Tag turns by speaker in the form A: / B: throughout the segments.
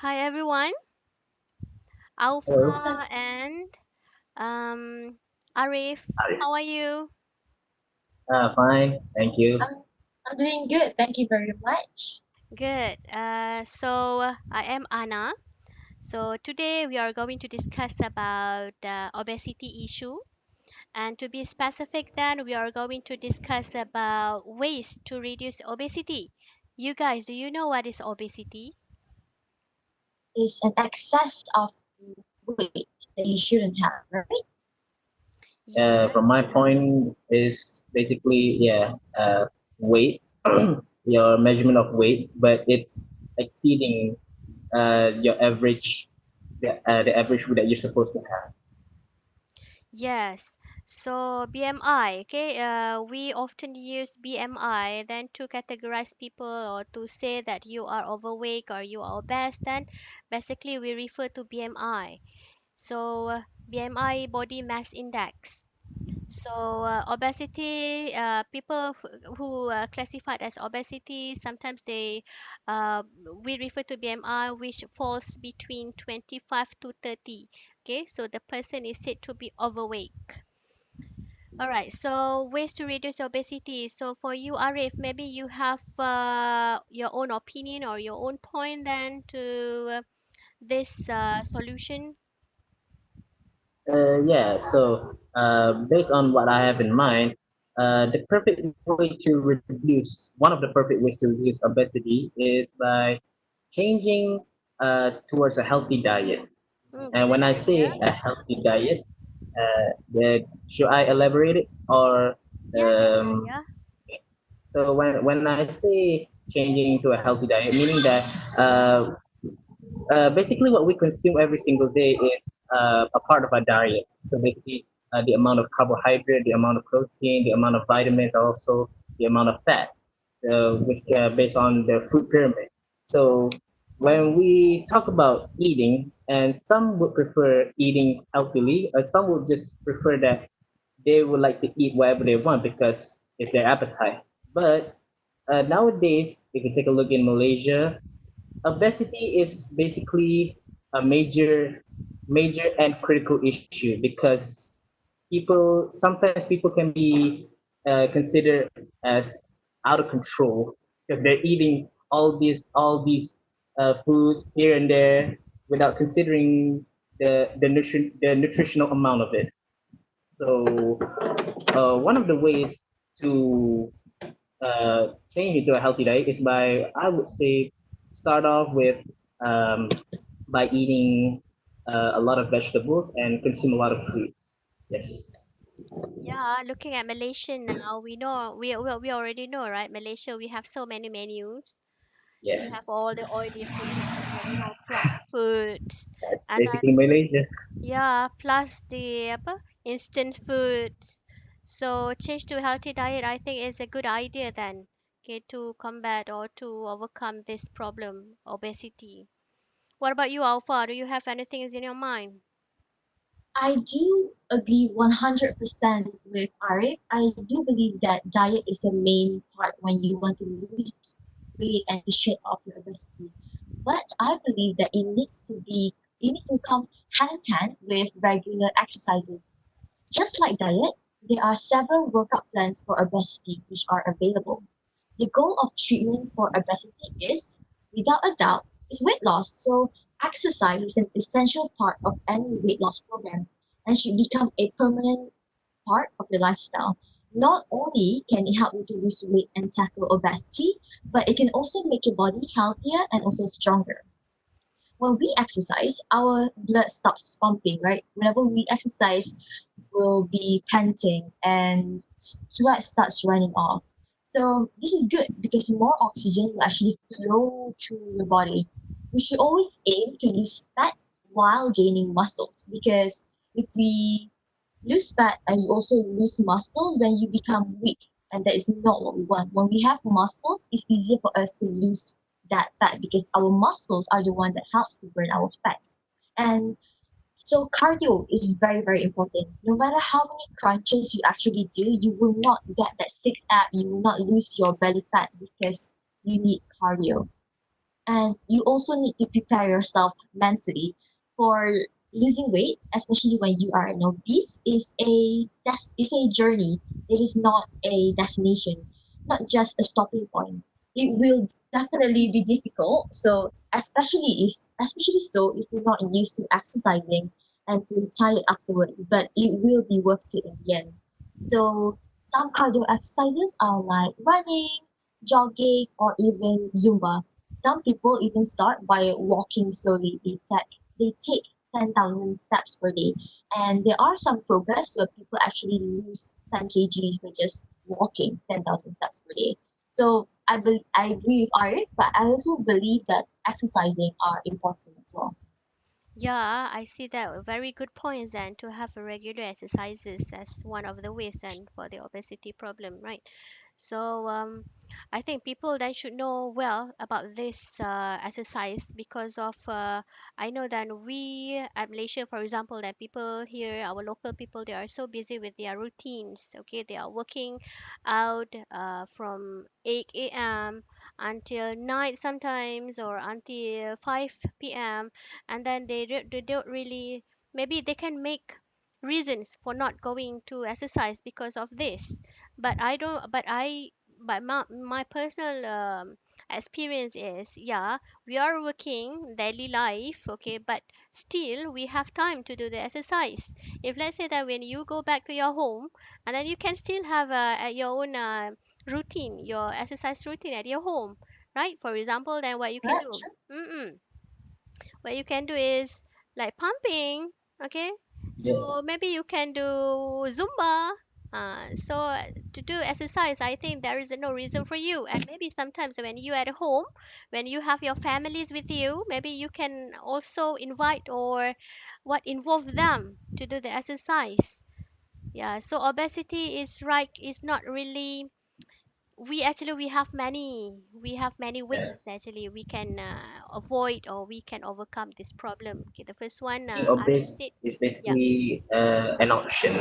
A: Hi everyone,
B: Hello.
A: Aufa and Ariff.
B: Hi.
A: How are you?
B: Fine. Thank you.
C: I'm doing good. Thank you very much.
A: Good. I am Anna. So today we are going to discuss about obesity issue, and to be specific, then we are going to discuss about ways to reduce obesity. You guys, do you know what is obesity?
C: Is an excess of weight that you shouldn't have, right?
B: From
A: Yes.
B: my point is basically weight, your measurement of weight, but it's exceeding your average, the average weight that you're supposed to have.
A: Yes. So BMI, okay, we often use BMI then to categorize people or to say that you are overweight or you are obese. Then basically we refer to BMI. So BMI body mass index. So obesity, people who classified as obesity, sometimes uh, we refer to BMI which falls between 25 to 30. Okay, so the person is said to be overweight. All right, so ways to reduce obesity. So for you, Arif, maybe you have your own opinion or your own point then to this solution.
B: Based on what I have in mind, the perfect way to reduce one of the perfect ways to reduce obesity is by changing towards a healthy diet. And
A: Great
B: when I
A: idea.
B: say a healthy diet, should I elaborate it or
A: Yeah, yeah, yeah,
B: um,
A: yeah.
B: when I say changing to a healthy diet, meaning that basically what we consume every single day is a part of our diet. So basically, the amount of carbohydrate, the amount of protein, the amount of vitamins, also the amount of fat, which based on the food pyramid. So when we talk about eating, and some would prefer eating healthily, or some would just prefer that they would like to eat whatever they want because it's their appetite. But nowadays, if you take a look in Malaysia, obesity is basically a major and critical issue because people sometimes people can be considered as out of control because they're eating all these foods here and there without considering the nutritional amount of it. So one of the ways to change into a healthy diet is by, I would say, start off with um, by eating a lot of vegetables and consume a lot of fruits. Yes.
A: Yeah, looking at Malaysia now, we know we already know, right? Malaysia, we have so many menus. We
B: Yeah.
A: have all the oily foods and then plus foods,
B: That's
A: and then
B: basically Malaysia.
A: yeah, plus the apa, instant foods. So change to healthy diet, I think, is a good idea then. Okay, to combat or to overcome this problem, obesity. What about you, Alpha? Do you have anything is in your mind?
C: I do agree 100% with Arif. I do believe that diet is a main part when you want to lose weight and to shed off your obesity. But I believe that it needs to come hand in hand with regular exercises. Just like diet, there are several workout plans for obesity which are available. The goal of treatment for obesity is, without a doubt, is weight loss. So exercise is an essential part of any weight loss program and should become a permanent part of your lifestyle. Not only can it help you to lose weight and tackle obesity, but it can also make your body healthier and also stronger. When we exercise, our blood stops pumping, right? Whenever we exercise, we'll be panting and sweat starts running off. So this is good because more oxygen will actually flow through your body. We should always aim to lose fat while gaining muscles because if we lose fat and you also lose muscles, then you become weak. And that is not what we want. When we have muscles, it's easier for us to lose that fat because our muscles are the one that helps to burn our fat. And so cardio is very, very important. No matter how many crunches you actually do, you will not get that six ab. You will not lose your belly fat because you need cardio. And you also need to prepare yourself mentally for losing weight, especially when you are an obese, is a journey. It is not a destination, not just a stopping point. It will definitely be difficult. So especially so if you're not used to exercising and to tired afterwards, but it will be worth it in the end. So some cardio exercises are like running, jogging, or even Zumba. Some people even start by walking slowly. They take 10,000 steps per day. And there are some progress where people actually lose 10 kgs by just walking 10,000 steps per day. So I agree with Arif, but I also believe that exercising are important as well.
A: Yeah, I see that. Very good points, and to have a regular exercises as one of the ways and for the obesity problem, right? So I think people then should know well about this exercise because of I know that we at Malaysia, for example, that people here, our local people, they are so busy with their routines. Okay, they are working out from 8 a.m. until night sometimes, or until 5 p.m. And then they don't really, maybe they can make reasons for not going to exercise because of this, but I don't but I but my personal experience is, yeah, we are working daily life, okay, but still we have time to do the exercise. If let's say that when you go back to your home, and then you can still have your own routine, your exercise routine at your home, right? For example, then what you can
C: Correct?
A: do,
C: Sure.
A: what you can do is like pumping, okay, so
B: Yeah.
A: maybe you can do Zumba. So to do exercise, I think there is no reason for you. And maybe sometimes when you at home, when you have your families with you, maybe you can also invite or what involve them to do the exercise. Yeah, so obesity is right, is not really, we have many
B: Yeah.
A: ways actually we can avoid or we can overcome this problem. Okay, the first one,
B: Being
A: Arif said.
B: obese is
A: Yeah.
B: basically an option.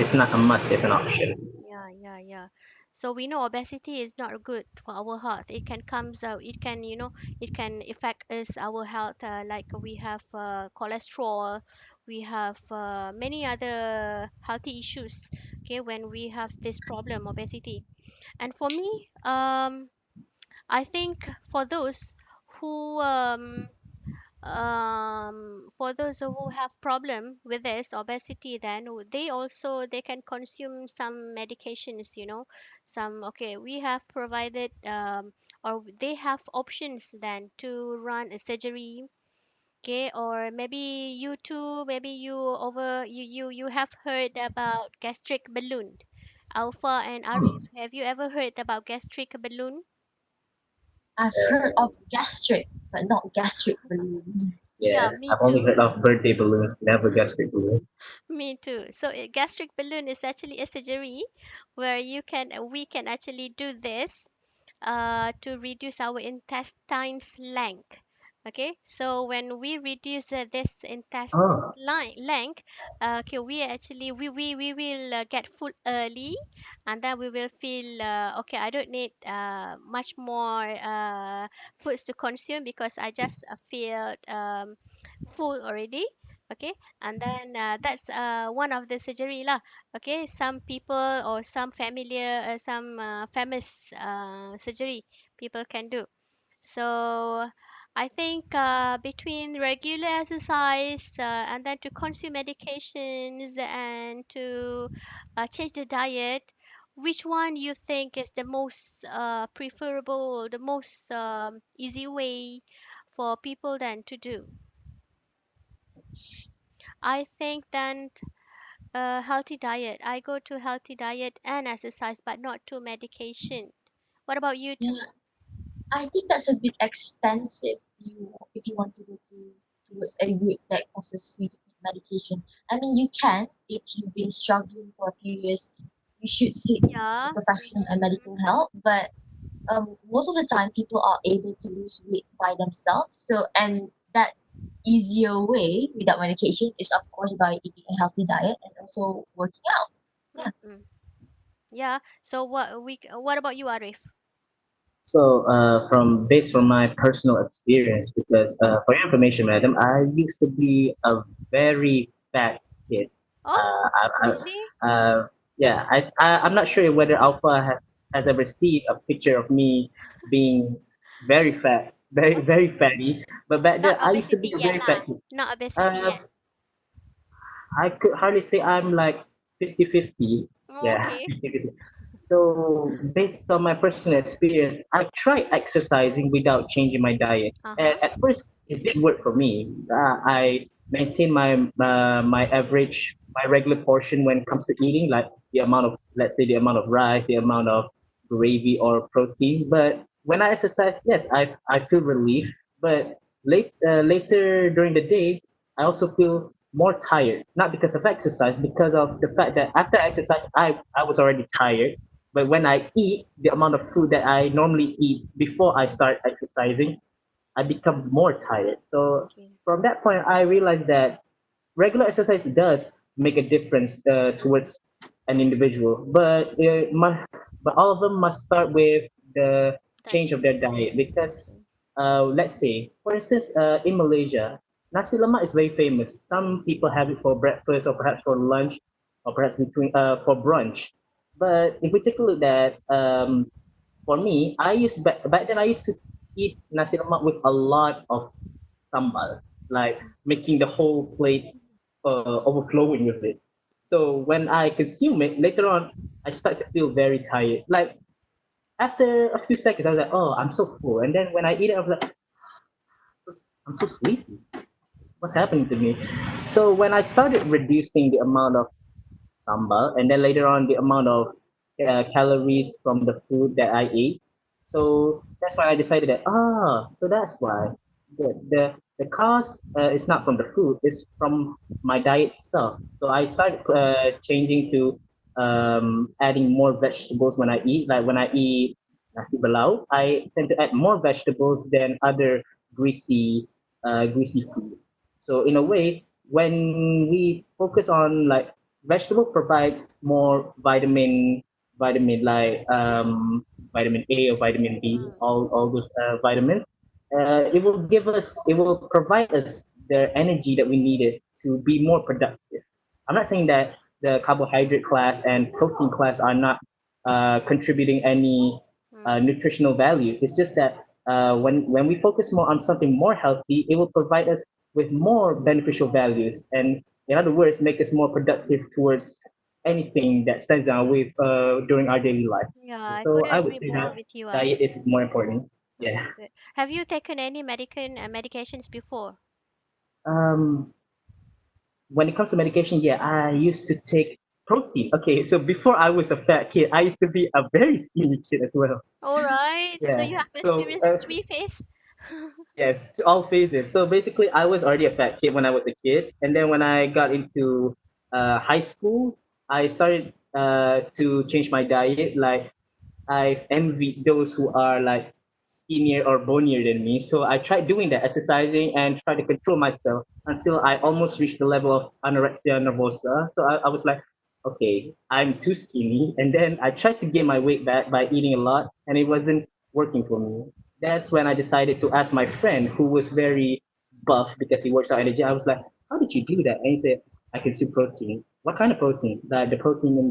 B: It's not a must. It's an option.
A: Yeah. So we know obesity is not good for our health. It can comes out. It can, it can affect us our health. Like we have cholesterol, we have many other healthy issues. Okay, when we have this problem obesity, and for me, I think for those who for those who have problem with this obesity, then they can consume some medications, some, okay, we have provided or they have options then to run a surgery. Okay, or maybe you too, maybe you have heard about gastric balloon. Alpha and
B: Hmm.
A: Arif, have you ever heard about gastric balloon?
C: I've heard of gastric, but not gastric balloons.
A: Yeah,
B: Yeah,
A: me
B: I've only
A: too.
B: heard of birthday balloons, never gastric balloons.
A: Me too. So a gastric balloon is actually a surgery where we can actually do this to reduce our intestines length. Okay, so when we reduce this intestine
B: Oh,
A: length, okay, we will get full early, and then we will feel okay. I don't need much more foods to consume because I just feel full already. Okay, and then that's one of the surgery lah. Okay, some people or some familiar some famous surgery people can do. So I think between regular exercise and then to consume medications and to change the diet, which one you think is the most preferable, the most easy way for people then to do? I think then healthy diet. I go to healthy diet and exercise, but not to medication. What about you two?
C: Yeah, I think that's a bit extensive. If you want to go towards a route that causes you to take medication. I mean, you can if you've been struggling for a few years. You should seek
A: Yeah.
C: professional and medical help. But most of the time, people are able to lose weight by themselves. So, and that easier way without medication is, of course, by eating a healthy diet and also working out. Yeah.
A: Mm-mm. Yeah. So what about you, Arif?
B: So, from based from my personal experience, because for your information, madam, I used to be a very fat kid.
A: Oh,
B: I,
A: really?
B: yeah, I'm not sure whether Alpha has ever seen a picture of me being very fat, very
A: Okay.
B: fatty. But back
A: Not
B: then, I used to
A: obesity
B: be a
A: yet
B: very
A: lah.
B: fat kid.
A: Not obesity
B: Uh,
A: yet.
B: I could hardly say I'm like 50-50.
A: Oh,
B: Yeah,
A: okay.
B: 50-50. So based on my personal experience, I tried exercising without changing my diet. And
A: Uh-huh.
B: at first, it did work for me. I maintained my average, my regular portion when it comes to eating, like the amount of, let's say, the amount of rice, the amount of gravy or protein. But when I exercise, yes, I feel relief. But later during the day, I also feel more tired, not because of exercise, because of the fact that after exercise, I was already tired. But when I eat the amount of food that I normally eat before I start exercising, I become more tired. So
A: Okay.
B: from that point, I realized that regular exercise does make a difference towards an individual, but all of them must start with the change
A: Diet.
B: of their diet because
A: Okay.
B: let's say, for instance, in Malaysia, nasi lemak is very famous. Some people have it for breakfast or perhaps for lunch or perhaps between for brunch. But if we take a look at for me, back then I used to eat nasi lemak with a lot of sambal, like making the whole plate overflowing with it. So when I consume it later on, I start to feel very tired. Like after a few seconds, I was like, "Oh, I'm so full." And then when I eat it, I was like, "I'm so sleepy. What's happening to me?" So when I started reducing the amount of sambal, and then later on the amount of calories from the food that I ate. So that's why I decided that so that's why the cost is not from the food, it's from my diet itself. So I started changing to adding more vegetables when I eat. Like when I eat nasi belau, I tend to add more vegetables than other greasy food. So in a way, when we focus on like vegetable provides more vitamin like vitamin A or vitamin B,
A: Mm.
B: all those vitamins. It will provide us the energy that we needed to be more productive. I'm not saying that the carbohydrate class and protein class are not contributing any
A: Mm.
B: nutritional value. It's just that when we focus more on something more healthy, it will provide us with more beneficial values, and in other words, make us more productive towards anything that stands in our way during our daily life.
A: Yeah, I
B: So
A: couldn't
B: I would
A: agree
B: say
A: more
B: that
A: with you, Ariff.
B: diet is more important. Yeah.
A: Good. Have you taken any medications before?
B: Um, when it comes to medication, yeah, I used to take protein. Okay, so before I was a fat kid, I used to be a very skinny kid as well.
A: All right. So you
B: Yeah.
A: have
B: So
A: experienced the three phase?
B: yes, to all phases. So basically, I was already a fat kid when I was a kid, and then when I got into high school, I started to change my diet. Like I envy those who are like skinnier or bonier than me. So I tried doing that, exercising and try to control myself until I almost reached the level of anorexia nervosa. So I was like, okay, I'm too skinny. And then I tried to gain my weight back by eating a lot, and it wasn't working for me. That's when I decided to ask my friend who was very buff because he works out energy. I was like, how did you do that? And he said, I consume protein. What kind of protein? Like the protein in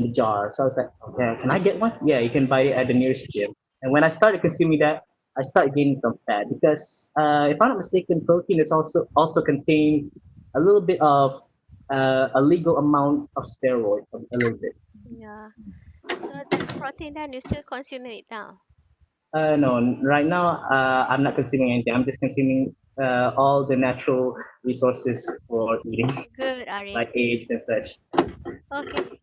B: the jar. So I was like, okay, can I get one? Yeah, you can buy it at the nearest gym. And when I started consuming that, I started gaining some fat because, if I'm not mistaken, protein is also contains a little bit of a legal amount of steroid, a little bit.
A: Yeah. So that protein then you still consume it now.
B: No, right now I'm not consuming anything. I'm just consuming all the natural resources for eating,
A: Good, Ariff.
B: like eggs and such.
A: Okay.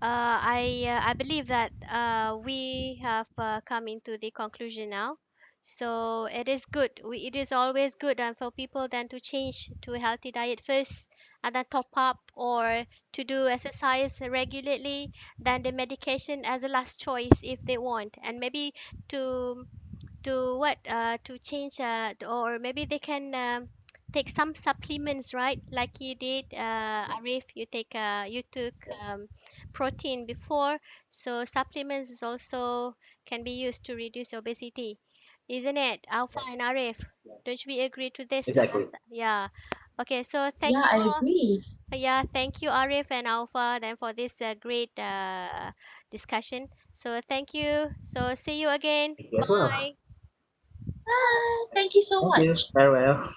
A: I believe that we have come into the conclusion now. So it is good. It is always good and for people then to change to a healthy diet first and then top up or to do exercise regularly, then the medication as a last choice if they want, and maybe to to change or maybe they can take some supplements, right? Like you did, Arif, you took protein before, so supplements is also can be used to reduce obesity, isn't it? Alpha and Arif, don't we agree to this?
B: Exactly.
A: Yeah. Okay, so thank
C: Yeah,
A: you.
C: I agree.
A: Yeah, thank you, Arif and Alpha, then for this great discussion. So thank you. So see you again.
B: Thank you as well.
A: Bye.
C: Bye. Thank you so
B: Thank you.
C: much.
B: Farewell.